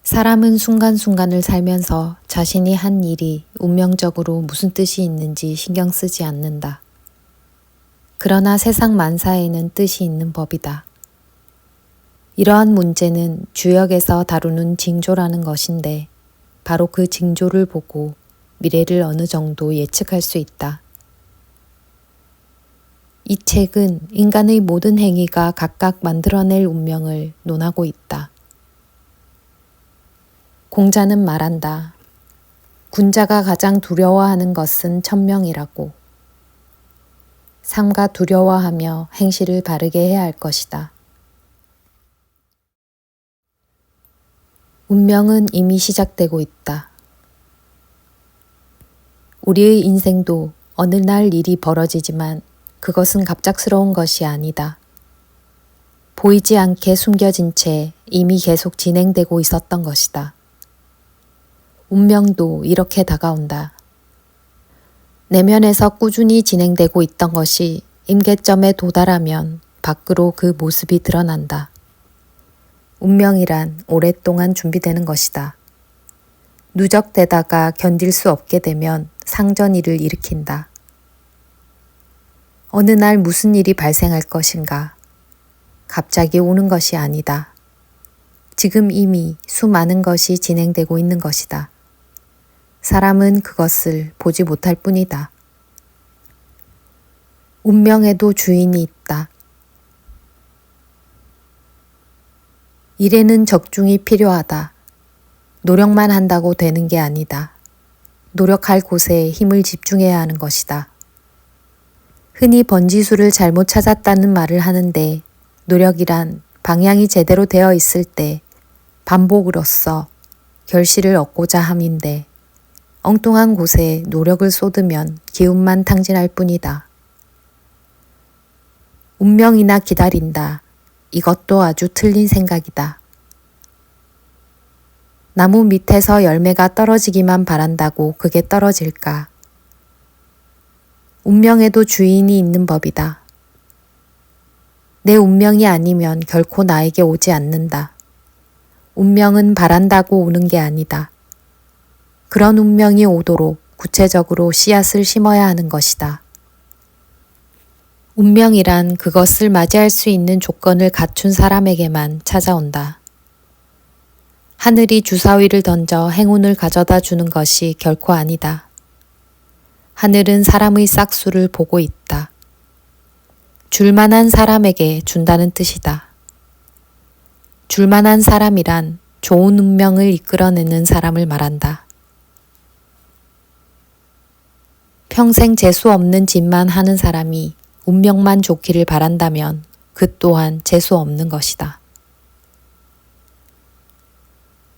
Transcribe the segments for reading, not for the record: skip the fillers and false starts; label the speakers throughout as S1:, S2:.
S1: 사람은 순간순간을 살면서 자신이 한 일이 운명적으로 무슨 뜻이 있는지 신경 쓰지 않는다. 그러나 세상 만사에는 뜻이 있는 법이다. 이러한 문제는 주역에서 다루는 징조라는 것인데 바로 그 징조를 보고 미래를 어느 정도 예측할 수 있다. 이 책은 인간의 모든 행위가 각각 만들어낼 운명을 논하고 있다. 공자는 말한다. 군자가 가장 두려워하는 것은 천명이라고. 삼가 두려워하며 행실을 바르게 해야 할 것이다. 운명은 이미 시작되고 있다. 우리의 인생도 어느 날 일이 벌어지지만 그것은 갑작스러운 것이 아니다. 보이지 않게 숨겨진 채 이미 계속 진행되고 있었던 것이다. 운명도 이렇게 다가온다. 내면에서 꾸준히 진행되고 있던 것이 임계점에 도달하면 밖으로 그 모습이 드러난다. 운명이란 오랫동안 준비되는 것이다. 누적되다가 견딜 수 없게 되면 상전일을 일으킨다. 어느 날 무슨 일이 발생할 것인가? 갑자기 오는 것이 아니다. 지금 이미 수많은 것이 진행되고 있는 것이다. 사람은 그것을 보지 못할 뿐이다. 운명에도 주인이 있다. 일에는 적중이 필요하다. 노력만 한다고 되는 게 아니다. 노력할 곳에 힘을 집중해야 하는 것이다. 흔히 번지수를 잘못 찾았다는 말을 하는데 노력이란 방향이 제대로 되어 있을 때 반복으로써 결실을 얻고자 함인데 엉뚱한 곳에 노력을 쏟으면 기운만 탕진할 뿐이다. 운명이나 기다린다. 이것도 아주 틀린 생각이다. 나무 밑에서 열매가 떨어지기만 바란다고 그게 떨어질까? 운명에도 주인이 있는 법이다. 내 운명이 아니면 결코 나에게 오지 않는다. 운명은 바란다고 오는 게 아니다. 그런 운명이 오도록 구체적으로 씨앗을 심어야 하는 것이다. 운명이란 그것을 맞이할 수 있는 조건을 갖춘 사람에게만 찾아온다. 하늘이 주사위를 던져 행운을 가져다 주는 것이 결코 아니다. 하늘은 사람의 싹수를 보고 있다. 줄만한 사람에게 준다는 뜻이다. 줄만한 사람이란 좋은 운명을 이끌어내는 사람을 말한다. 평생 재수 없는 짓만 하는 사람이 운명만 좋기를 바란다면 그 또한 재수 없는 것이다.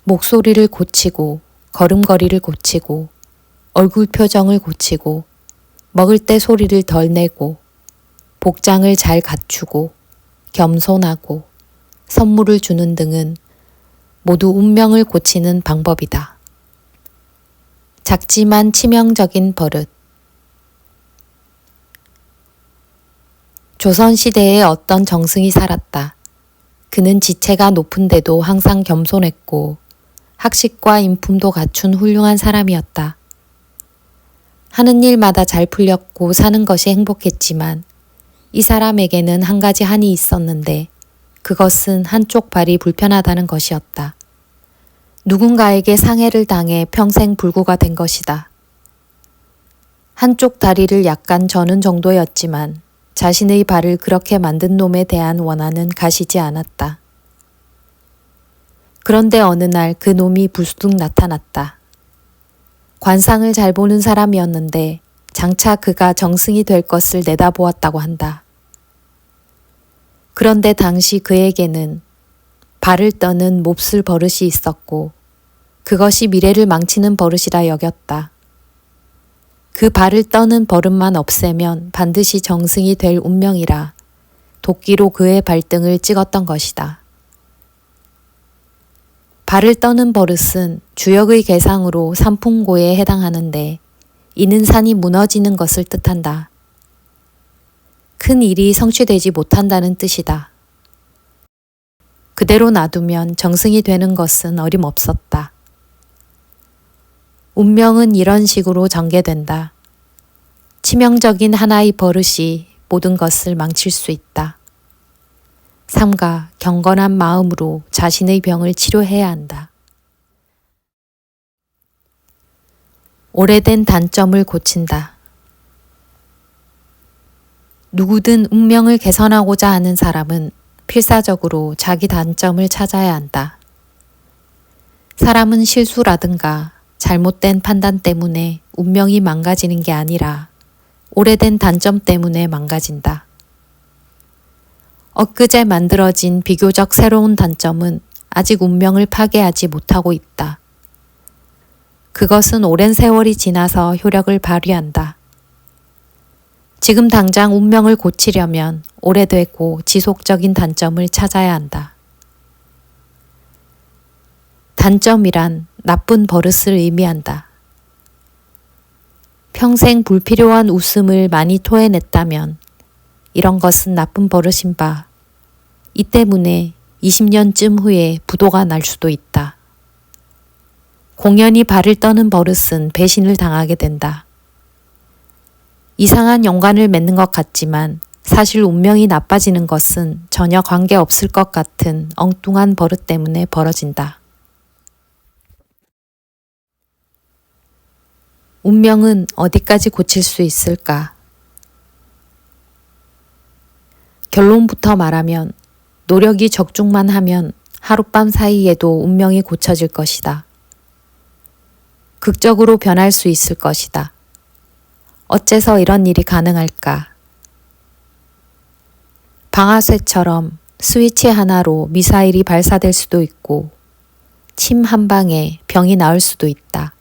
S1: 목소리를 고치고 걸음걸이를 고치고 얼굴 표정을 고치고 먹을 때 소리를 덜 내고 복장을 잘 갖추고 겸손하고 선물을 주는 등은 모두 운명을 고치는 방법이다. 작지만 치명적인 버릇. 조선시대에 어떤 정승이 살았다. 그는 지체가 높은데도 항상 겸손했고 학식과 인품도 갖춘 훌륭한 사람이었다. 하는 일마다 잘 풀렸고 사는 것이 행복했지만 이 사람에게는 한 가지 한이 있었는데 그것은 한쪽 발이 불편하다는 것이었다. 누군가에게 상해를 당해 평생 불구가 된 것이다. 한쪽 다리를 약간 저는 정도였지만 자신의 발을 그렇게 만든 놈에 대한 원한은 가시지 않았다. 그런데 어느 날 그 놈이 불쑥 나타났다. 관상을 잘 보는 사람이었는데 장차 그가 정승이 될 것을 내다보았다고 한다. 그런데 당시 그에게는 발을 떠는 몹쓸 버릇이 있었고 그것이 미래를 망치는 버릇이라 여겼다. 그 발을 떠는 버릇만 없애면 반드시 정승이 될 운명이라 도끼로 그의 발등을 찍었던 것이다. 발을 떠는 버릇은 주역의 계상으로 삼풍고에 해당하는데 이는 산이 무너지는 것을 뜻한다. 큰 일이 성취되지 못한다는 뜻이다. 그대로 놔두면 정승이 되는 것은 어림없었다. 운명은 이런 식으로 전개된다. 치명적인 하나의 버릇이 모든 것을 망칠 수 있다. 삼가 경건한 마음으로 자신의 병을 치료해야 한다. 오래된 단점을 고친다. 누구든 운명을 개선하고자 하는 사람은 필사적으로 자기 단점을 찾아야 한다. 사람은 실수라든가 잘못된 판단 때문에 운명이 망가지는 게 아니라 오래된 단점 때문에 망가진다. 엊그제 만들어진 비교적 새로운 단점은 아직 운명을 파괴하지 못하고 있다. 그것은 오랜 세월이 지나서 효력을 발휘한다. 지금 당장 운명을 고치려면 오래되고 지속적인 단점을 찾아야 한다. 단점이란 나쁜 버릇을 의미한다. 평생 불필요한 웃음을 많이 토해냈다면 이런 것은 나쁜 버릇인 바, 이 때문에 20년쯤 후에 부도가 날 수도 있다. 공연히 발을 떠는 버릇은 배신을 당하게 된다. 이상한 연관을 맺는 것 같지만 사실 운명이 나빠지는 것은 전혀 관계없을 것 같은 엉뚱한 버릇 때문에 벌어진다. 운명은 어디까지 고칠 수 있을까? 결론부터 말하면 노력이 적중만 하면 하룻밤 사이에도 운명이 고쳐질 것이다. 극적으로 변할 수 있을 것이다. 어째서 이런 일이 가능할까? 방아쇠처럼 스위치 하나로 미사일이 발사될 수도 있고 침 한 방에 병이 나을 수도 있다.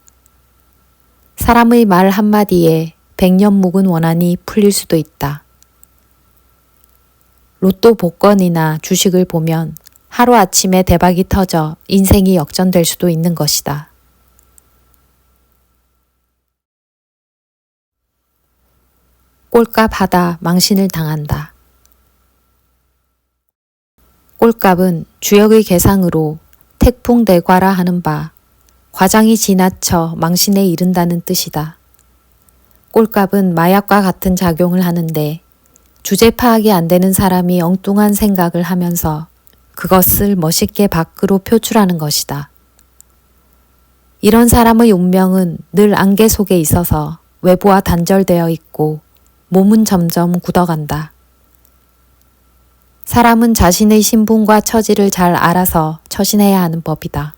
S1: 사람의 말 한마디에 100년 묵은 원한이 풀릴 수도 있다. 로또 복권이나 주식을 보면 하루아침에 대박이 터져 인생이 역전될 수도 있는 것이다. 꼴값 하다 망신을 당한다. 꼴값은 주역의 계상으로 태풍대과라 하는 바 과장이 지나쳐 망신에 이른다는 뜻이다. 꼴값은 마약과 같은 작용을 하는데 주제 파악이 안 되는 사람이 엉뚱한 생각을 하면서 그것을 멋있게 밖으로 표출하는 것이다. 이런 사람의 운명은 늘 안개 속에 있어서 외부와 단절되어 있고 몸은 점점 굳어간다. 사람은 자신의 신분과 처지를 잘 알아서 처신해야 하는 법이다.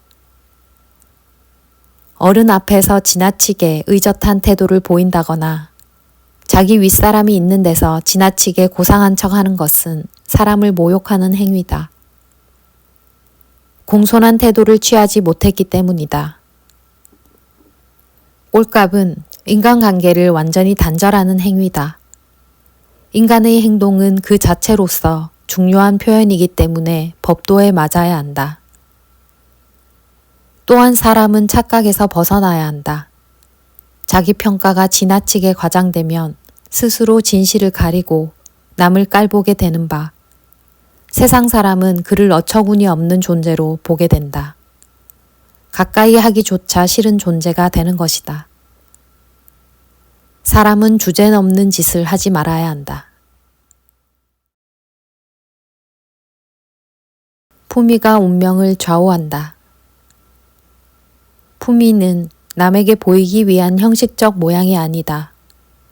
S1: 어른 앞에서 지나치게 의젓한 태도를 보인다거나 자기 윗사람이 있는 데서 지나치게 고상한 척하는 것은 사람을 모욕하는 행위다. 공손한 태도를 취하지 못했기 때문이다. 꼴값은 인간관계를 완전히 단절하는 행위다. 인간의 행동은 그 자체로서 중요한 표현이기 때문에 법도에 맞아야 한다. 또한 사람은 착각에서 벗어나야 한다. 자기 평가가 지나치게 과장되면 스스로 진실을 가리고 남을 깔보게 되는 바, 세상 사람은 그를 어처구니 없는 존재로 보게 된다. 가까이 하기조차 싫은 존재가 되는 것이다. 사람은 주제넘는 짓을 하지 말아야 한다. 품위가 운명을 좌우한다. 품위는 남에게 보이기 위한 형식적 모양이 아니다.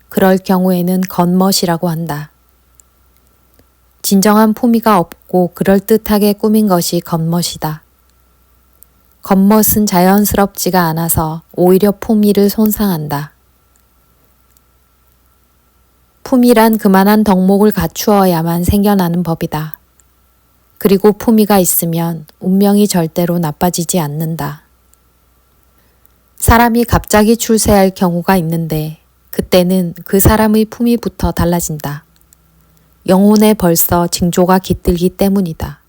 S1: 그럴 경우에는 겉멋이라고 한다. 진정한 품위가 없고 그럴듯하게 꾸민 것이 겉멋이다. 겉멋은 자연스럽지가 않아서 오히려 품위를 손상한다. 품위란 그만한 덕목을 갖추어야만 생겨나는 법이다. 그리고 품위가 있으면 운명이 절대로 나빠지지 않는다. 사람이 갑자기 출세할 경우가 있는데 그때는 그 사람의 품위부터 달라진다. 영혼에 벌써 징조가 깃들기 때문이다.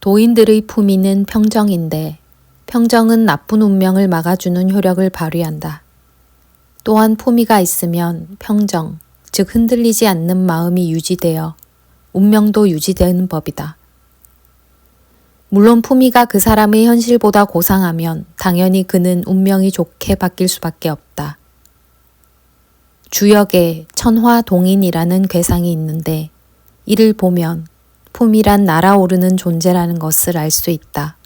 S1: 도인들의 품위는 평정인데 평정은 나쁜 운명을 막아주는 효력을 발휘한다. 또한 품위가 있으면 평정, 즉 흔들리지 않는 마음이 유지되어 운명도 유지되는 법이다. 물론 품위가 그 사람의 현실보다 고상하면 당연히 그는 운명이 좋게 바뀔 수밖에 없다. 주역에 천화동인이라는 괴상이 있는데 이를 보면 품이란 날아오르는 존재라는 것을 알 수 있다.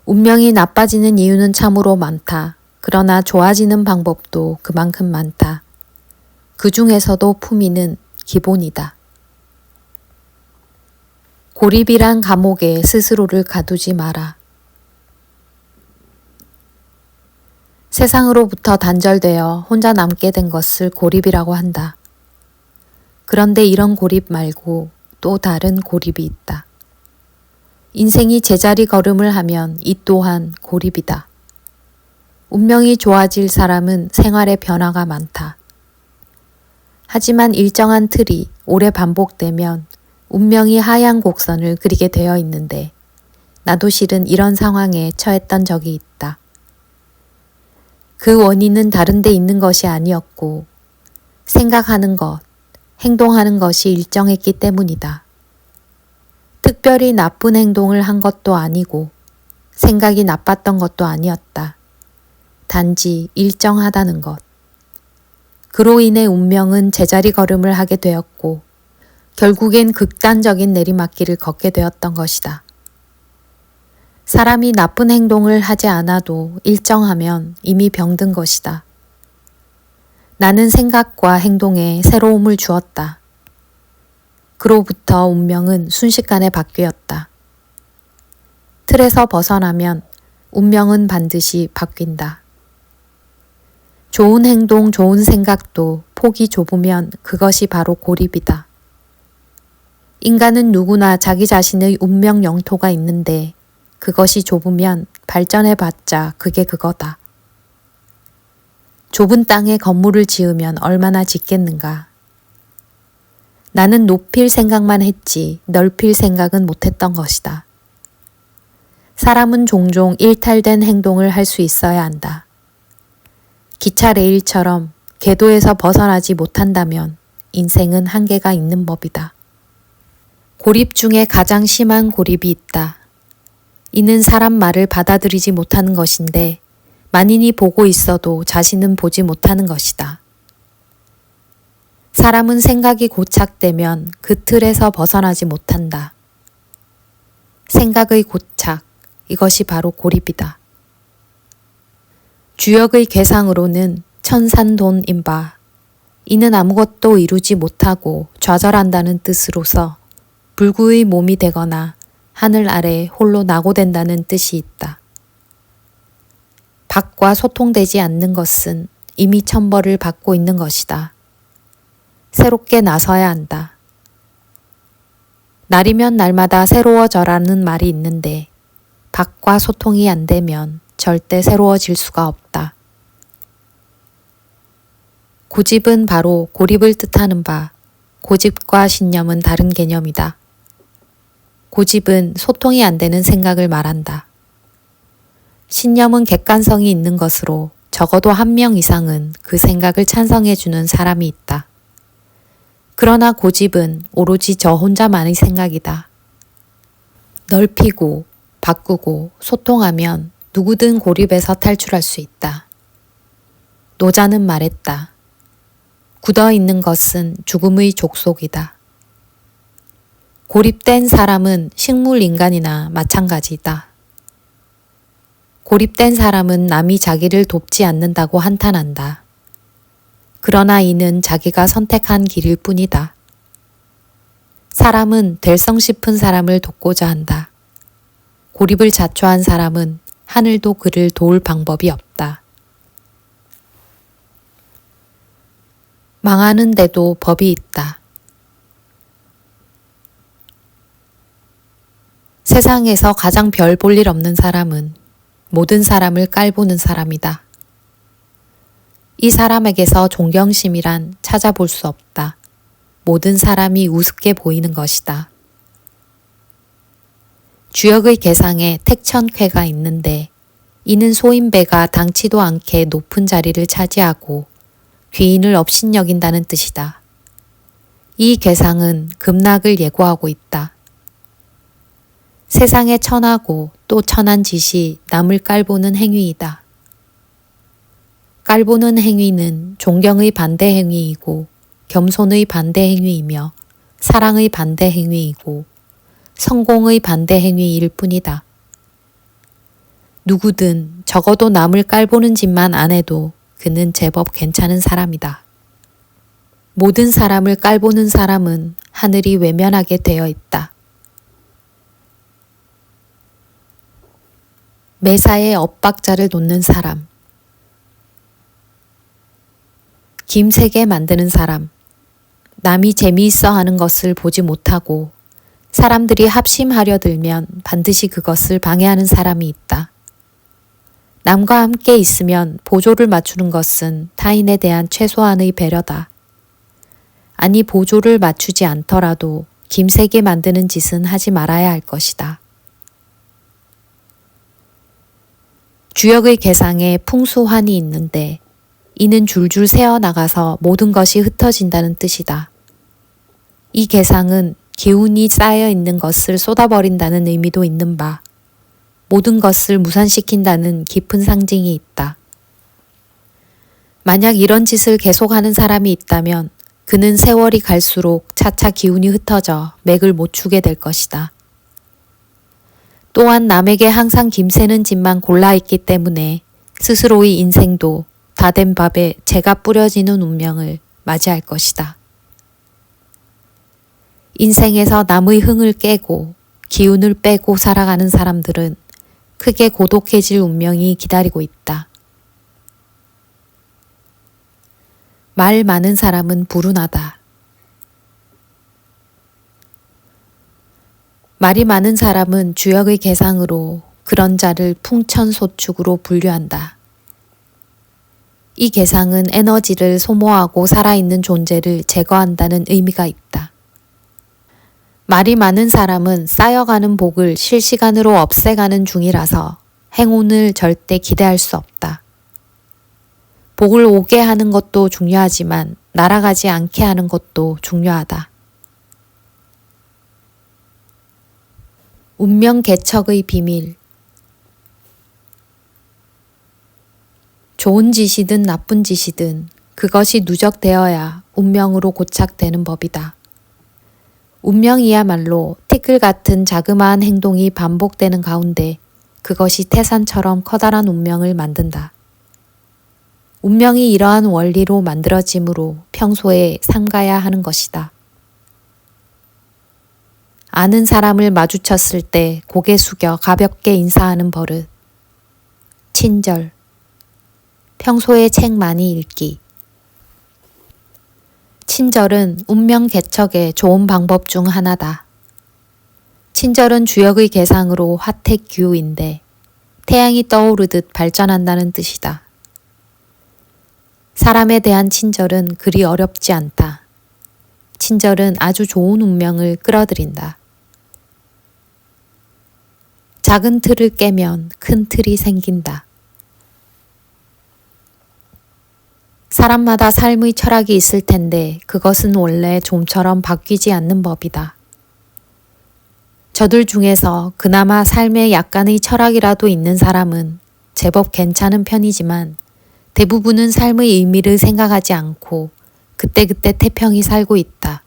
S1: 운명이 나빠지는 이유는 참으로 많다. 그러나 좋아지는 방법도 그만큼 많다. 그 중에서도 품위는 기본이다. 고립이란 감옥에 스스로를 가두지 마라. 세상으로부터 단절되어 혼자 남게 된 것을 고립이라고 한다. 그런데 이런 고립 말고 또 다른 고립이 있다. 인생이 제자리 걸음을 하면 이 또한 고립이다. 운명이 좋아질 사람은 생활에 변화가 많다. 하지만 일정한 틀이 오래 반복되면 운명이 하향 곡선을 그리게 되어 있는데 나도 실은 이런 상황에 처했던 적이 있다. 그 원인은 다른 데 있는 것이 아니었고 생각하는 것, 행동하는 것이 일정했기 때문이다. 특별히 나쁜 행동을 한 것도 아니고 생각이 나빴던 것도 아니었다. 단지 일정하다는 것. 그로 인해 운명은 제자리 걸음을 하게 되었고 결국엔 극단적인 내리막길을 걷게 되었던 것이다. 사람이 나쁜 행동을 하지 않아도 일정하면 이미 병든 것이다. 나는 생각과 행동에 새로움을 주었다. 그로부터 운명은 순식간에 바뀌었다. 틀에서 벗어나면 운명은 반드시 바뀐다. 좋은 행동, 좋은 생각도 폭이 좁으면 그것이 바로 고립이다. 인간은 누구나 자기 자신의 운명 영토가 있는데 그것이 좁으면 발전해봤자 그게 그거다. 좁은 땅에 건물을 지으면 얼마나 짓겠는가. 나는 높일 생각만 했지 넓힐 생각은 못했던 것이다. 사람은 종종 일탈된 행동을 할 수 있어야 한다. 기차 레일처럼 궤도에서 벗어나지 못한다면 인생은 한계가 있는 법이다. 고립 중에 가장 심한 고립이 있다. 이는 사람 말을 받아들이지 못하는 것인데 만인이 보고 있어도 자신은 보지 못하는 것이다. 사람은 생각이 고착되면 그 틀에서 벗어나지 못한다. 생각의 고착, 이것이 바로 고립이다. 주역의 괴상으로는 천산돈인바, 이는 아무것도 이루지 못하고 좌절한다는 뜻으로서 불구의 몸이 되거나 하늘 아래 홀로 낙오된다는 뜻이 있다. 밖과 소통되지 않는 것은 이미 천벌을 받고 있는 것이다. 새롭게 나서야 한다. 날이면 날마다 새로워져라는 말이 있는데 밖과 소통이 안 되면 절대 새로워질 수가 없다. 고집은 바로 고립을 뜻하는 바, 고집과 신념은 다른 개념이다. 고집은 소통이 안 되는 생각을 말한다. 신념은 객관성이 있는 것으로 적어도 한 명 이상은 그 생각을 찬성해주는 사람이 있다. 그러나 고집은 오로지 저 혼자만의 생각이다. 넓히고 바꾸고 소통하면 누구든 고립에서 탈출할 수 있다. 노자는 말했다. 굳어 있는 것은 죽음의 족속이다. 고립된 사람은 식물 인간이나 마찬가지다. 고립된 사람은 남이 자기를 돕지 않는다고 한탄한다. 그러나 이는 자기가 선택한 길일 뿐이다. 사람은 될성 싶은 사람을 돕고자 한다. 고립을 자초한 사람은 하늘도 그를 도울 방법이 없다. 망하는데도 법이 있다. 세상에서 가장 별 볼 일 없는 사람은 모든 사람을 깔보는 사람이다. 이 사람에게서 존경심이란 찾아볼 수 없다. 모든 사람이 우습게 보이는 것이다. 주역의 개상에 택천쾌가 있는데 이는 소인배가 당치도 않게 높은 자리를 차지하고 귀인을 업신여긴다는 뜻이다. 이 괴상은 급락을 예고하고 있다. 세상에 천하고 또 천한 짓이 남을 깔보는 행위이다. 깔보는 행위는 존경의 반대 행위이고 겸손의 반대 행위이며 사랑의 반대 행위이고 성공의 반대 행위일 뿐이다. 누구든 적어도 남을 깔보는 짓만 안 해도 그는 제법 괜찮은 사람이다. 모든 사람을 깔보는 사람은 하늘이 외면하게 되어 있다. 매사에 엇박자를 놓는 사람, 김세게 만드는 사람, 남이 재미있어 하는 것을 보지 못하고 사람들이 합심하려 들면 반드시 그것을 방해하는 사람이 있다. 남과 함께 있으면 보조를 맞추는 것은 타인에 대한 최소한의 배려다. 아니 보조를 맞추지 않더라도 김세게 만드는 짓은 하지 말아야 할 것이다. 주역의 계상에 풍수환이 있는데 이는 줄줄 새어나가서 모든 것이 흩어진다는 뜻이다. 이 계상은 기운이 쌓여 있는 것을 쏟아버린다는 의미도 있는 바 모든 것을 무산시킨다는 깊은 상징이 있다. 만약 이런 짓을 계속하는 사람이 있다면 그는 세월이 갈수록 차차 기운이 흩어져 맥을 못 추게 될 것이다. 또한 남에게 항상 김새는 짓만 골라 있기 때문에 스스로의 인생도 다 된 밥에 재가 뿌려지는 운명을 맞이할 것이다. 인생에서 남의 흥을 깨고 기운을 빼고 살아가는 사람들은 크게 고독해질 운명이 기다리고 있다. 말 많은 사람은 불운하다. 말이 많은 사람은 주역의 계상으로 그런 자를 풍천소축으로 분류한다. 이 계상은 에너지를 소모하고 살아있는 존재를 제거한다는 의미가 있다. 말이 많은 사람은 쌓여가는 복을 실시간으로 없애가는 중이라서 행운을 절대 기대할 수 없다. 복을 오게 하는 것도 중요하지만 날아가지 않게 하는 것도 중요하다. 운명 개척의 비밀. 좋은 짓이든 나쁜 짓이든 그것이 누적되어야 운명으로 고착되는 법이다. 운명이야말로 티끌 같은 자그마한 행동이 반복되는 가운데 그것이 태산처럼 커다란 운명을 만든다. 운명이 이러한 원리로 만들어지므로 평소에 삼가야 하는 것이다. 아는 사람을 마주쳤을 때 고개 숙여 가볍게 인사하는 버릇. 친절. 평소에 책 많이 읽기. 친절은 운명 개척의 좋은 방법 중 하나다. 친절은 주역의 계상으로 화택규인데 태양이 떠오르듯 발전한다는 뜻이다. 사람에 대한 친절은 그리 어렵지 않다. 친절은 아주 좋은 운명을 끌어들인다. 작은 틀을 깨면 큰 틀이 생긴다. 사람마다 삶의 철학이 있을 텐데 그것은 원래 좀처럼 바뀌지 않는 법이다. 저들 중에서 그나마 삶에 약간의 철학이라도 있는 사람은 제법 괜찮은 편이지만 대부분은 삶의 의미를 생각하지 않고 그때그때 태평히 살고 있다.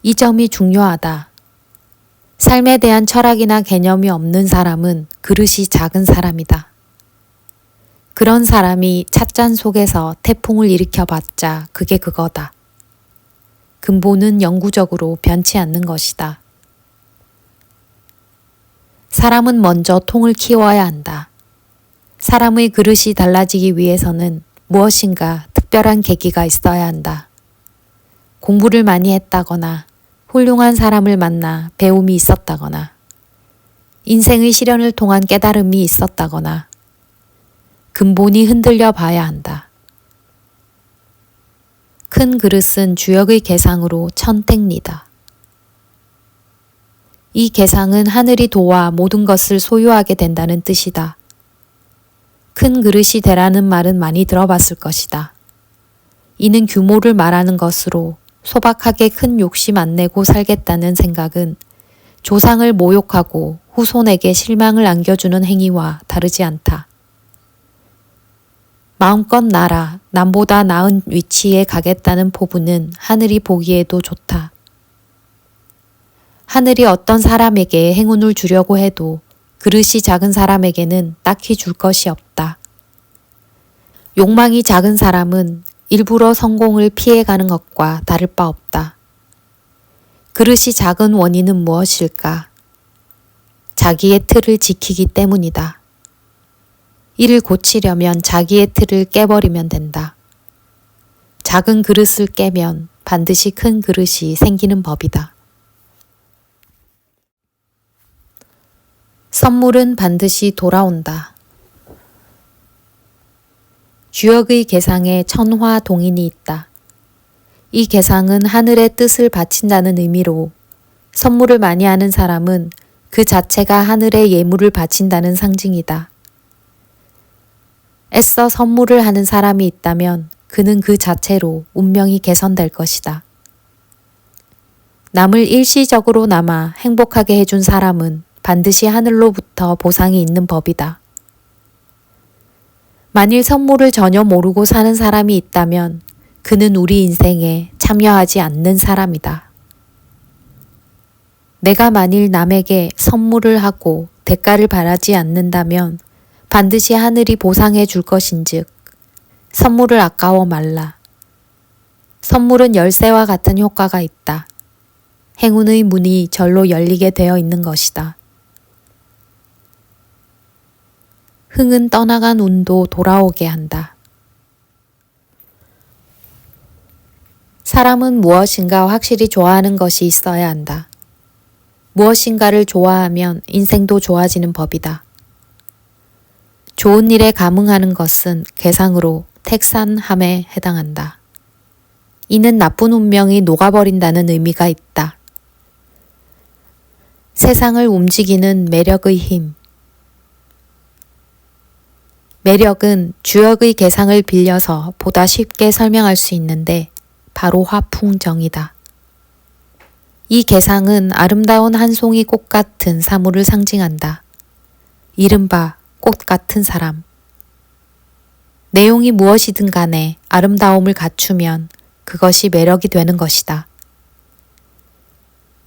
S1: 이 점이 중요하다. 삶에 대한 철학이나 개념이 없는 사람은 그릇이 작은 사람이다. 그런 사람이 찻잔 속에서 태풍을 일으켜봤자 그게 그거다. 근본은 영구적으로 변치 않는 것이다. 사람은 먼저 통을 키워야 한다. 사람의 그릇이 달라지기 위해서는 무엇인가 특별한 계기가 있어야 한다. 공부를 많이 했다거나 훌륭한 사람을 만나 배움이 있었다거나 인생의 시련을 통한 깨달음이 있었다거나 근본이 흔들려 봐야 한다. 큰 그릇은 주역의 계상으로 천택리다. 이 계상은 하늘이 도와 모든 것을 소유하게 된다는 뜻이다. 큰 그릇이 되라는 말은 많이 들어봤을 것이다. 이는 규모를 말하는 것으로 소박하게 큰 욕심 안 내고 살겠다는 생각은 조상을 모욕하고 후손에게 실망을 안겨주는 행위와 다르지 않다. 마음껏 날아 남보다 나은 위치에 가겠다는 포부는 하늘이 보기에도 좋다. 하늘이 어떤 사람에게 행운을 주려고 해도 그릇이 작은 사람에게는 딱히 줄 것이 없다. 욕망이 작은 사람은 일부러 성공을 피해가는 것과 다를 바 없다. 그릇이 작은 원인은 무엇일까? 자기의 틀을 지키기 때문이다. 이를 고치려면 자기의 틀을 깨버리면 된다. 작은 그릇을 깨면 반드시 큰 그릇이 생기는 법이다. 선물은 반드시 돌아온다. 주역의 개상에 천화동인이 있다. 이 개상은 하늘의 뜻을 바친다는 의미로 선물을 많이 하는 사람은 그 자체가 하늘의 예물을 바친다는 상징이다. 애써 선물을 하는 사람이 있다면 그는 그 자체로 운명이 개선될 것이다. 남을 일시적으로나마 행복하게 해준 사람은 반드시 하늘로부터 보상이 있는 법이다. 만일 선물을 전혀 모르고 사는 사람이 있다면 그는 우리 인생에 참여하지 않는 사람이다. 내가 만일 남에게 선물을 하고 대가를 바라지 않는다면 반드시 하늘이 보상해 줄 것인즉 선물을 아까워 말라. 선물은 열쇠와 같은 효과가 있다. 행운의 문이 절로 열리게 되어 있는 것이다. 흥은 떠나간 운도 돌아오게 한다. 사람은 무엇인가 확실히 좋아하는 것이 있어야 한다. 무엇인가를 좋아하면 인생도 좋아지는 법이다. 좋은 일에 감흥하는 것은 개상으로 택산함에 해당한다. 이는 나쁜 운명이 녹아버린다는 의미가 있다. 세상을 움직이는 매력의 힘. 매력은 주역의 개상을 빌려서 보다 쉽게 설명할 수 있는데 바로 화풍정이다. 이 개상은 아름다운 한 송이 꽃 같은 사물을 상징한다. 이른바 꽃 같은 사람. 내용이 무엇이든 간에 아름다움을 갖추면 그것이 매력이 되는 것이다.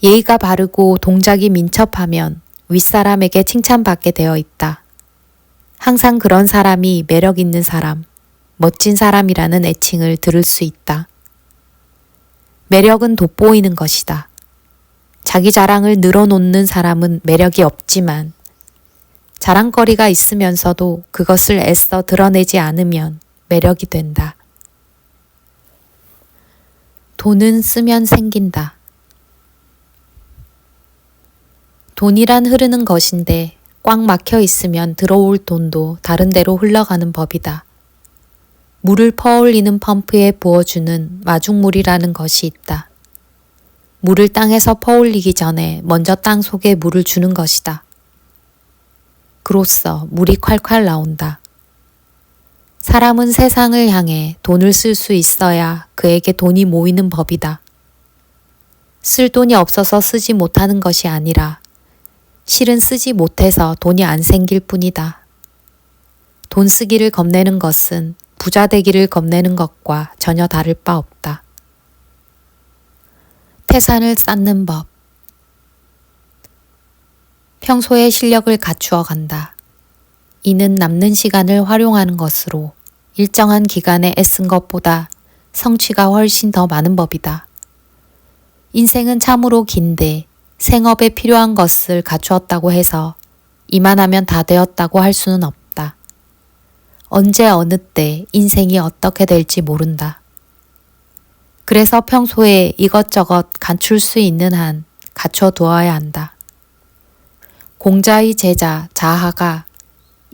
S1: 예의가 바르고 동작이 민첩하면 윗사람에게 칭찬받게 되어 있다. 항상 그런 사람이 매력 있는 사람, 멋진 사람이라는 애칭을 들을 수 있다. 매력은 돋보이는 것이다. 자기 자랑을 늘어놓는 사람은 매력이 없지만 자랑거리가 있으면서도 그것을 애써 드러내지 않으면 매력이 된다. 돈은 쓰면 생긴다. 돈이란 흐르는 것인데 꽉 막혀 있으면 들어올 돈도 다른 데로 흘러가는 법이다. 물을 퍼올리는 펌프에 부어주는 마중물이라는 것이 있다. 물을 땅에서 퍼올리기 전에 먼저 땅 속에 물을 주는 것이다. 그로써 물이 콸콸 나온다. 사람은 세상을 향해 돈을 쓸 수 있어야 그에게 돈이 모이는 법이다. 쓸 돈이 없어서 쓰지 못하는 것이 아니라 실은 쓰지 못해서 돈이 안 생길 뿐이다. 돈 쓰기를 겁내는 것은 부자 되기를 겁내는 것과 전혀 다를 바 없다. 태산을 쌓는 법. 평소에 실력을 갖추어 간다. 이는 남는 시간을 활용하는 것으로 일정한 기간에 애쓴 것보다 성취가 훨씬 더 많은 법이다. 인생은 참으로 긴데 생업에 필요한 것을 갖추었다고 해서 이만하면 다 되었다고 할 수는 없다. 언제 어느 때 인생이 어떻게 될지 모른다. 그래서 평소에 이것저것 갖출 수 있는 한 갖춰 두어야 한다. 공자의 제자 자하가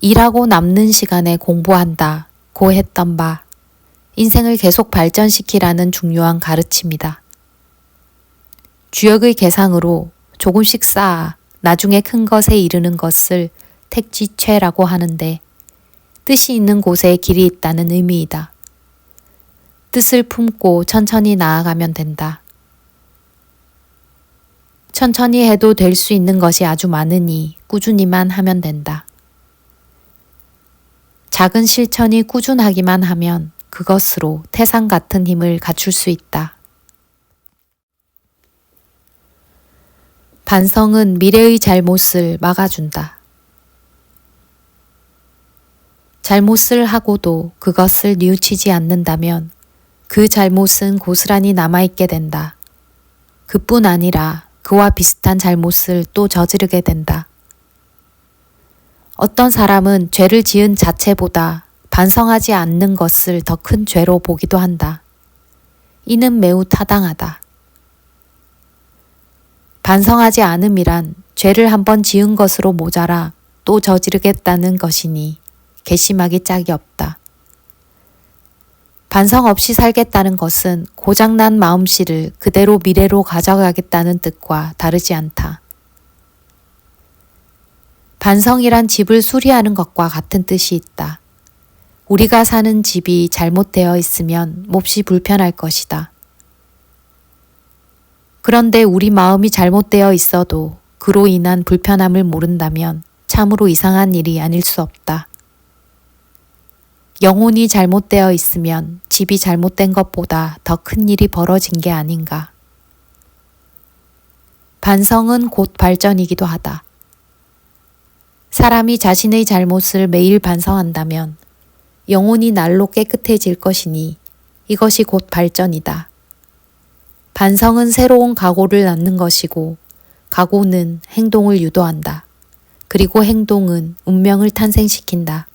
S1: 일하고 남는 시간에 공부한다고 했던 바 인생을 계속 발전시키라는 중요한 가르침이다. 주역의 계상으로 조금씩 쌓아 나중에 큰 것에 이르는 것을 택지체라고 하는데 뜻이 있는 곳에 길이 있다는 의미이다. 뜻을 품고 천천히 나아가면 된다. 천천히 해도 될 수 있는 것이 아주 많으니 꾸준히만 하면 된다. 작은 실천이 꾸준하기만 하면 그것으로 태산 같은 힘을 갖출 수 있다. 반성은 미래의 잘못을 막아준다. 잘못을 하고도 그것을 뉘우치지 않는다면 그 잘못은 고스란히 남아있게 된다. 그뿐 아니라 그와 비슷한 잘못을 또 저지르게 된다. 어떤 사람은 죄를 지은 자체보다 반성하지 않는 것을 더 큰 죄로 보기도 한다. 이는 매우 타당하다. 반성하지 않음이란 죄를 한번 지은 것으로 모자라 또 저지르겠다는 것이니 괘씸하기 짝이 없다. 반성 없이 살겠다는 것은 고장난 마음씨를 그대로 미래로 가져가겠다는 뜻과 다르지 않다. 반성이란 집을 수리하는 것과 같은 뜻이 있다. 우리가 사는 집이 잘못되어 있으면 몹시 불편할 것이다. 그런데 우리 마음이 잘못되어 있어도 그로 인한 불편함을 모른다면 참으로 이상한 일이 아닐 수 없다. 영혼이 잘못되어 있으면 집이 잘못된 것보다 더 큰 일이 벌어진 게 아닌가. 반성은 곧 발전이기도 하다. 사람이 자신의 잘못을 매일 반성한다면 영혼이 날로 깨끗해질 것이니 이것이 곧 발전이다. 반성은 새로운 각오를 낳는 것이고 각오는 행동을 유도한다. 그리고 행동은 운명을 탄생시킨다.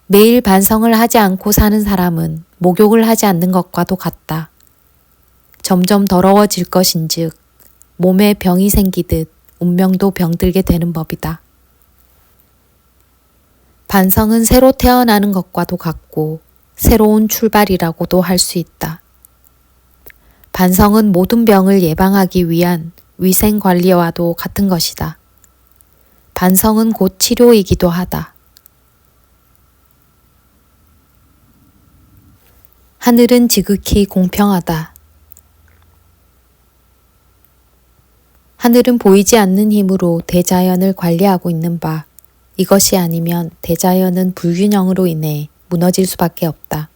S1: 매일 반성을 하지 않고 사는 사람은 목욕을 하지 않는 것과도 같다. 점점 더러워질 것인즉 몸에 병이 생기듯 운명도 병들게 되는 법이다. 반성은 새로 태어나는 것과도 같고 새로운 출발이라고도 할 수 있다. 반성은 모든 병을 예방하기 위한 위생관리와도 같은 것이다. 반성은 곧 치료이기도 하다. 하늘은 지극히 공평하다. 하늘은 보이지 않는 힘으로 대자연을 관리하고 있는 바, 이것이 아니면 대자연은 불균형으로 인해 무너질 수밖에 없다.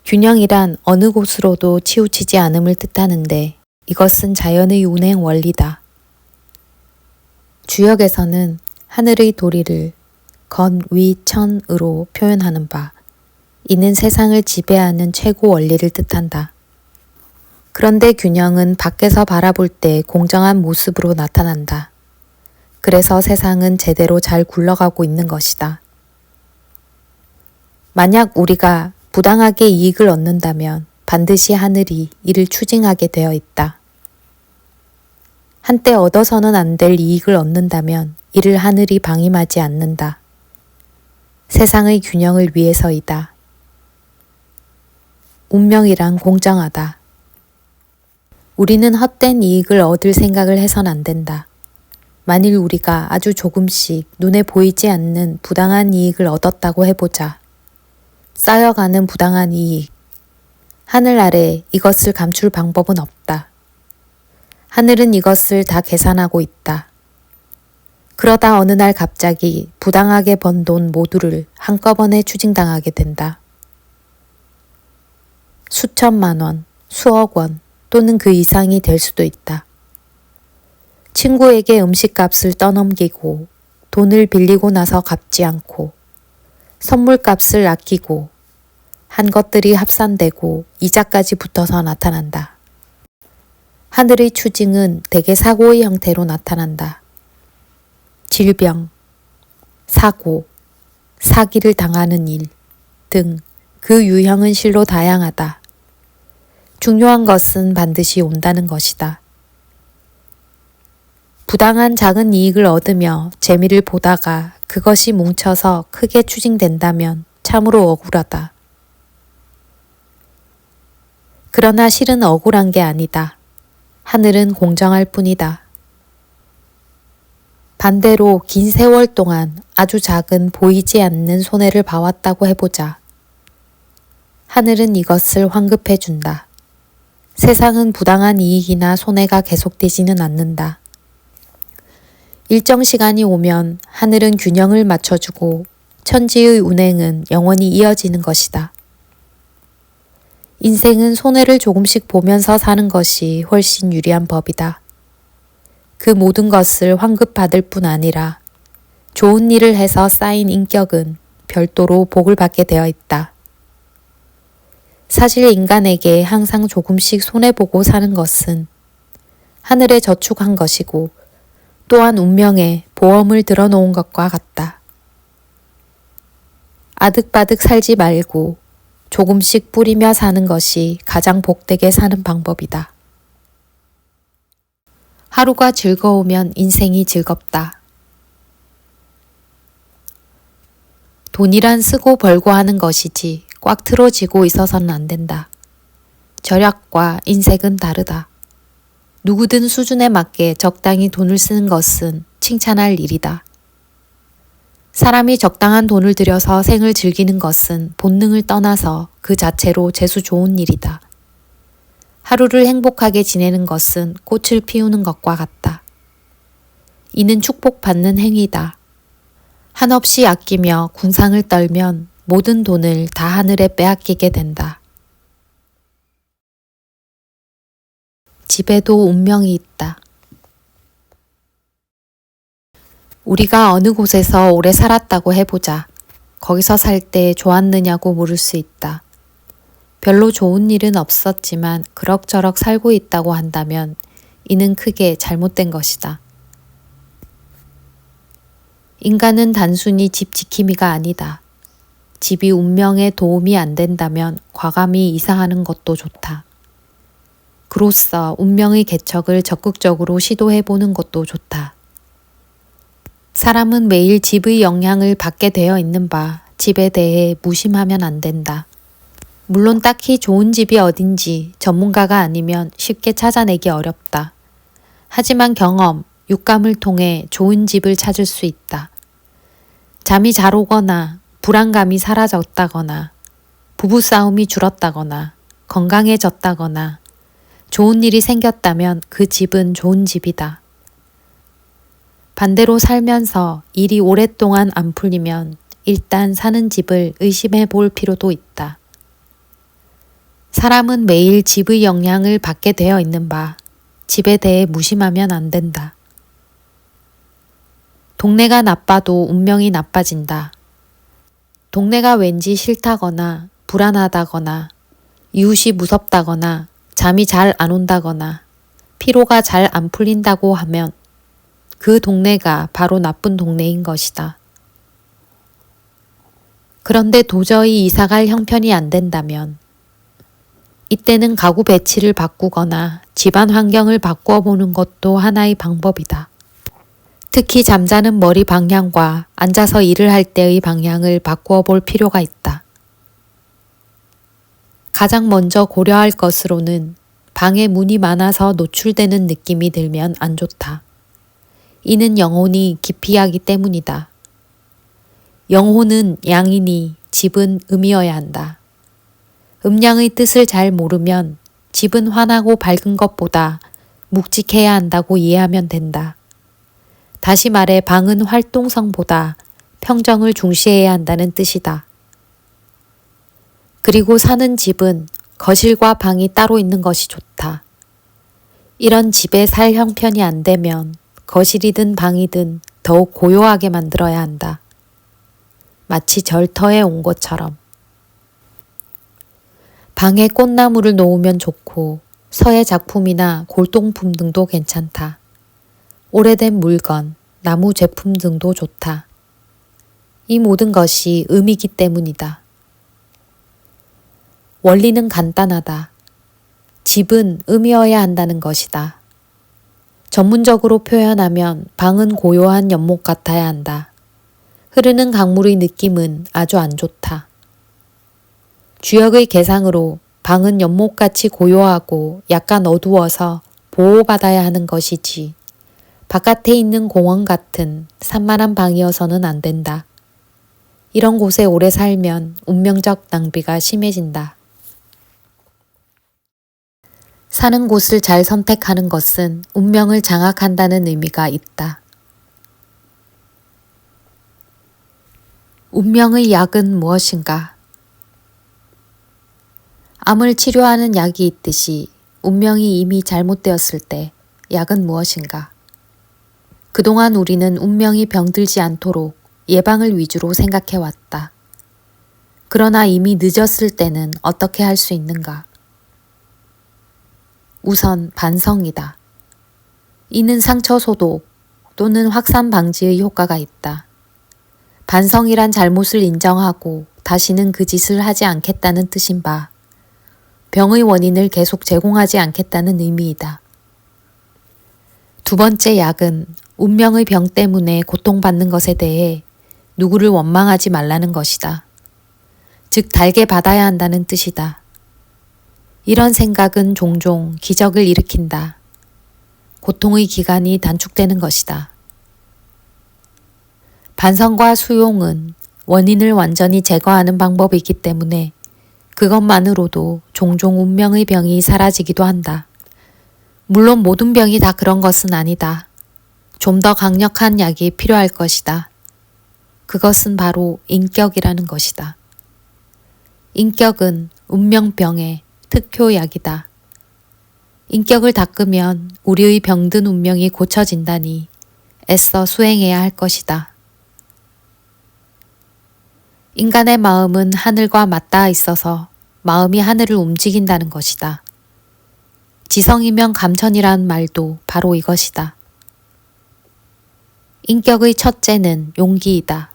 S1: 균형이란 어느 곳으로도 치우치지 않음을 뜻하는데 이것은 자연의 운행 원리다. 주역에서는 하늘의 도리를 건위천으로 표현하는 바, 이는 세상을 지배하는 최고 원리를 뜻한다. 그런데 균형은 밖에서 바라볼 때 공정한 모습으로 나타난다. 그래서 세상은 제대로 잘 굴러가고 있는 것이다. 만약 우리가 부당하게 이익을 얻는다면 반드시 하늘이 이를 추징하게 되어 있다. 한때 얻어서는 안 될 이익을 얻는다면 이를 하늘이 방임하지 않는다. 세상의 균형을 위해서이다. 운명이란 공정하다. 우리는 헛된 이익을 얻을 생각을 해선 안 된다. 만일 우리가 아주 조금씩 눈에 보이지 않는 부당한 이익을 얻었다고 해보자. 쌓여가는 부당한 이익. 하늘 아래 이것을 감출 방법은 없다. 하늘은 이것을 다 계산하고 있다. 그러다 어느 날 갑자기 부당하게 번 돈 모두를 한꺼번에 추징당하게 된다. 수천만 원, 수억 원 또는 그 이상이 될 수도 있다. 친구에게 음식값을 떠넘기고 돈을 빌리고 나서 갚지 않고 선물값을 아끼고 한 것들이 합산되고 이자까지 붙어서 나타난다. 하늘의 추징은 대개 사고의 형태로 나타난다. 질병, 사고, 사기를 당하는 일 등 그 유형은 실로 다양하다. 중요한 것은 반드시 온다는 것이다. 부당한 작은 이익을 얻으며 재미를 보다가 그것이 뭉쳐서 크게 추징된다면 참으로 억울하다. 그러나 실은 억울한 게 아니다. 하늘은 공정할 뿐이다. 반대로 긴 세월 동안 아주 작은 보이지 않는 손해를 봐왔다고 해보자. 하늘은 이것을 환급해 준다. 세상은 부당한 이익이나 손해가 계속되지는 않는다. 일정 시간이 오면 하늘은 균형을 맞춰주고 천지의 운행은 영원히 이어지는 것이다. 인생은 손해를 조금씩 보면서 사는 것이 훨씬 유리한 법이다. 그 모든 것을 환급받을 뿐 아니라 좋은 일을 해서 쌓인 인격은 별도로 복을 받게 되어 있다. 사실 인간에게 항상 조금씩 손해보고 사는 것은 하늘에 저축한 것이고 또한 운명에 보험을 들어놓은 것과 같다. 아득바득 살지 말고 조금씩 뿌리며 사는 것이 가장 복되게 사는 방법이다. 하루가 즐거우면 인생이 즐겁다. 돈이란 쓰고 벌고 하는 것이지 꽉 틀어지고 있어서는 안 된다. 절약과 인색은 다르다. 누구든 수준에 맞게 적당히 돈을 쓰는 것은 칭찬할 일이다. 사람이 적당한 돈을 들여서 생을 즐기는 것은 본능을 떠나서 그 자체로 재수 좋은 일이다. 하루를 행복하게 지내는 것은 꽃을 피우는 것과 같다. 이는 축복받는 행위다. 한없이 아끼며 궁상을 떨면 모든 돈을 다 하늘에 빼앗기게 된다. 집에도 운명이 있다. 우리가 어느 곳에서 오래 살았다고 해보자. 거기서 살 때 좋았느냐고 물을 수 있다. 별로 좋은 일은 없었지만 그럭저럭 살고 있다고 한다면 이는 크게 잘못된 것이다. 인간은 단순히 집 지킴이가 아니다. 집이 운명에 도움이 안 된다면 과감히 이사하는 것도 좋다. 그로써 운명의 개척을 적극적으로 시도해보는 것도 좋다. 사람은 매일 집의 영향을 받게 되어 있는 바 집에 대해 무심하면 안 된다. 물론 딱히 좋은 집이 어딘지 전문가가 아니면 쉽게 찾아내기 어렵다. 하지만 경험, 육감을 통해 좋은 집을 찾을 수 있다. 잠이 잘 오거나 불안감이 사라졌다거나 부부싸움이 줄었다거나 건강해졌다거나 좋은 일이 생겼다면 그 집은 좋은 집이다. 반대로 살면서 일이 오랫동안 안 풀리면 일단 사는 집을 의심해 볼 필요도 있다. 사람은 매일 집의 영향을 받게 되어 있는 바 집에 대해 무심하면 안 된다. 동네가 나빠도 운명이 나빠진다. 동네가 왠지 싫다거나 불안하다거나 이웃이 무섭다거나 잠이 잘 안 온다거나 피로가 잘 안 풀린다고 하면 그 동네가 바로 나쁜 동네인 것이다. 그런데 도저히 이사갈 형편이 안 된다면 이때는 가구 배치를 바꾸거나 집안 환경을 바꾸어 보는 것도 하나의 방법이다. 특히 잠자는 머리 방향과 앉아서 일을 할 때의 방향을 바꾸어 볼 필요가 있다. 가장 먼저 고려할 것으로는 방에 문이 많아서 노출되는 느낌이 들면 안 좋다. 이는 영혼이 기피하기 때문이다. 영혼은 양이니 집은 음이어야 한다. 음양의 뜻을 잘 모르면 집은 환하고 밝은 것보다 묵직해야 한다고 이해하면 된다. 다시 말해 방은 활동성보다 평정을 중시해야 한다는 뜻이다. 그리고 사는 집은 거실과 방이 따로 있는 것이 좋다. 이런 집에 살 형편이 안 되면 거실이든 방이든 더욱 고요하게 만들어야 한다. 마치 절터에 온 것처럼. 방에 꽃나무를 놓으면 좋고 서예 작품이나 골동품 등도 괜찮다. 오래된 물건, 나무 제품 등도 좋다. 이 모든 것이 음이기 때문이다. 원리는 간단하다. 집은 음이어야 한다는 것이다. 전문적으로 표현하면 방은 고요한 연못 같아야 한다. 흐르는 강물의 느낌은 아주 안 좋다. 주역의 계상으로 방은 연못같이 고요하고 약간 어두워서 보호받아야 하는 것이지 바깥에 있는 공원 같은 산만한 방이어서는 안 된다. 이런 곳에 오래 살면 운명적 낭비가 심해진다. 사는 곳을 잘 선택하는 것은 운명을 장악한다는 의미가 있다. 운명의 약은 무엇인가? 암을 치료하는 약이 있듯이 운명이 이미 잘못되었을 때 약은 무엇인가? 그동안 우리는 운명이 병들지 않도록 예방을 위주로 생각해왔다. 그러나 이미 늦었을 때는 어떻게 할 수 있는가? 우선 반성이다. 이는 상처 소독 또는 확산 방지의 효과가 있다. 반성이란 잘못을 인정하고 다시는 그 짓을 하지 않겠다는 뜻인 바, 병의 원인을 계속 제공하지 않겠다는 의미이다. 두 번째 약은 운명의 병 때문에 고통받는 것에 대해 누구를 원망하지 말라는 것이다. 즉 달게 받아야 한다는 뜻이다. 이런 생각은 종종 기적을 일으킨다. 고통의 기간이 단축되는 것이다. 반성과 수용은 원인을 완전히 제거하는 방법이기 때문에 그것만으로도 종종 운명의 병이 사라지기도 한다. 물론 모든 병이 다 그런 것은 아니다. 좀 더 강력한 약이 필요할 것이다. 그것은 바로 인격이라는 것이다. 인격은 운명병의 특효약이다. 인격을 닦으면 우리의 병든 운명이 고쳐진다니 애써 수행해야 할 것이다. 인간의 마음은 하늘과 맞닿아 있어서 마음이 하늘을 움직인다는 것이다. 지성이면 감천이란 말도 바로 이것이다. 인격의 첫째는 용기이다.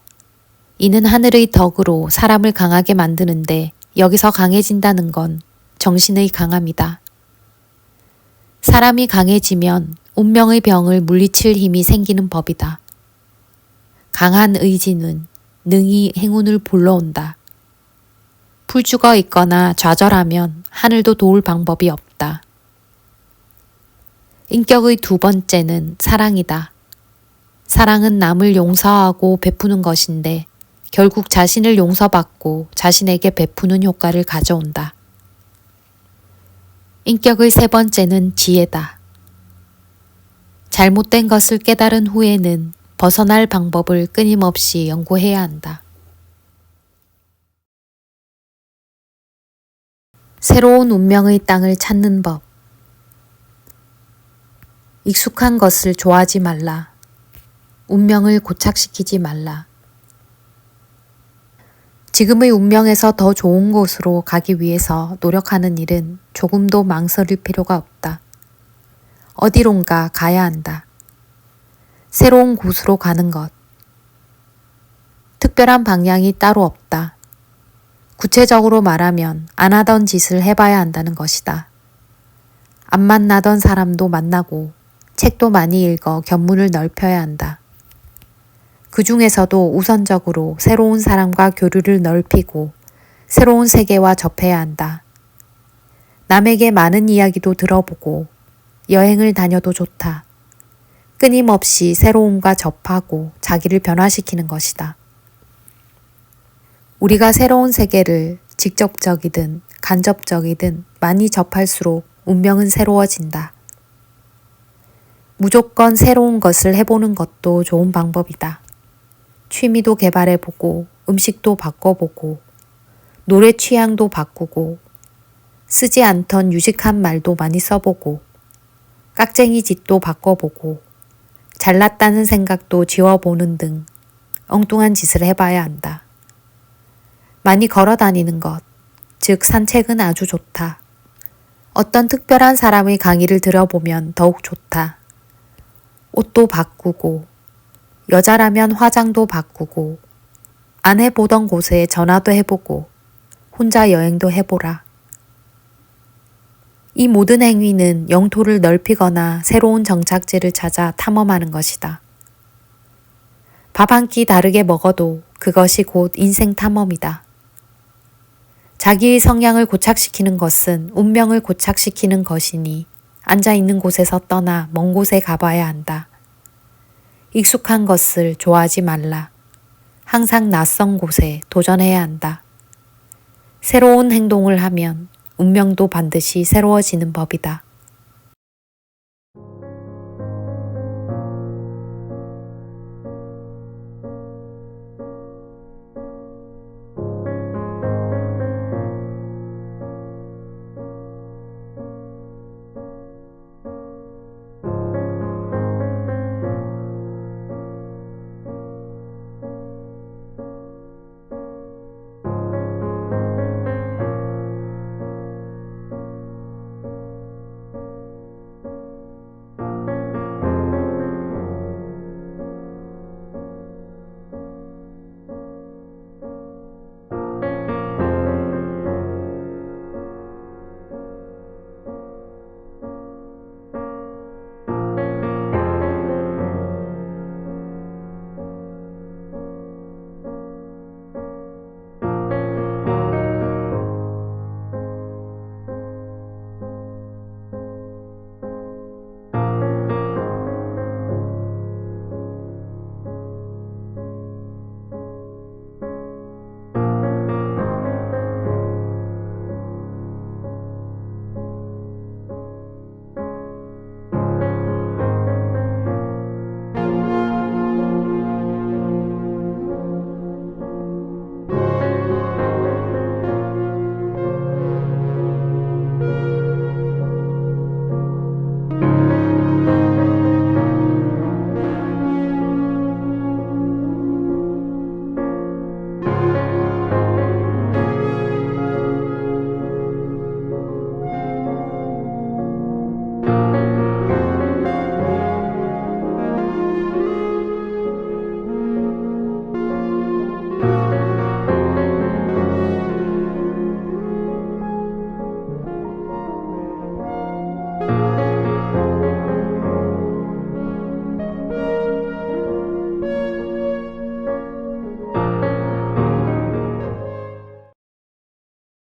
S1: 이는 하늘의 덕으로 사람을 강하게 만드는데 여기서 강해진다는 건 정신의 강함이다. 사람이 강해지면 운명의 병을 물리칠 힘이 생기는 법이다. 강한 의지는 능히 행운을 불러온다. 풀 죽어 있거나 좌절하면 하늘도 도울 방법이 없다. 인격의 두 번째는 사랑이다. 사랑은 남을 용서하고 베푸는 것인데 결국 자신을 용서받고 자신에게 베푸는 효과를 가져온다. 인격의 세 번째는 지혜다. 잘못된 것을 깨달은 후에는 벗어날 방법을 끊임없이 연구해야 한다. 새로운 운명의 땅을 찾는 법. 익숙한 것을 좋아하지 말라. 운명을 고착시키지 말라. 지금의 운명에서 더 좋은 곳으로 가기 위해서 노력하는 일은 조금도 망설일 필요가 없다. 어디론가 가야 한다. 새로운 곳으로 가는 것. 특별한 방향이 따로 없다. 구체적으로 말하면 안 하던 짓을 해봐야 한다는 것이다. 안 만나던 사람도 만나고 책도 많이 읽어 견문을 넓혀야 한다. 그 중에서도 우선적으로 새로운 사람과 교류를 넓히고 새로운 세계와 접해야 한다. 남에게 많은 이야기도 들어보고 여행을 다녀도 좋다. 끊임없이 새로움과 접하고 자기를 변화시키는 것이다. 우리가 새로운 세계를 직접적이든 간접적이든 많이 접할수록 운명은 새로워진다. 무조건 새로운 것을 해보는 것도 좋은 방법이다. 취미도 개발해보고 음식도 바꿔보고 노래 취향도 바꾸고 쓰지 않던 유식한 말도 많이 써보고 깍쟁이 짓도 바꿔보고 잘났다는 생각도 지워보는 등 엉뚱한 짓을 해봐야 한다. 많이 걸어 다니는 것, 즉 산책은 아주 좋다. 어떤 특별한 사람의 강의를 들어보면 더욱 좋다. 옷도 바꾸고 여자라면 화장도 바꾸고 안 해보던 곳에 전화도 해보고 혼자 여행도 해보라. 이 모든 행위는 영토를 넓히거나 새로운 정착지를 찾아 탐험하는 것이다. 밥 한 끼 다르게 먹어도 그것이 곧 인생 탐험이다. 자기의 성향을 고착시키는 것은 운명을 고착시키는 것이니 앉아있는 곳에서 떠나 먼 곳에 가봐야 한다. 익숙한 것을 좋아하지 말라. 항상 낯선 곳에 도전해야 한다. 새로운 행동을 하면 운명도 반드시 새로워지는 법이다.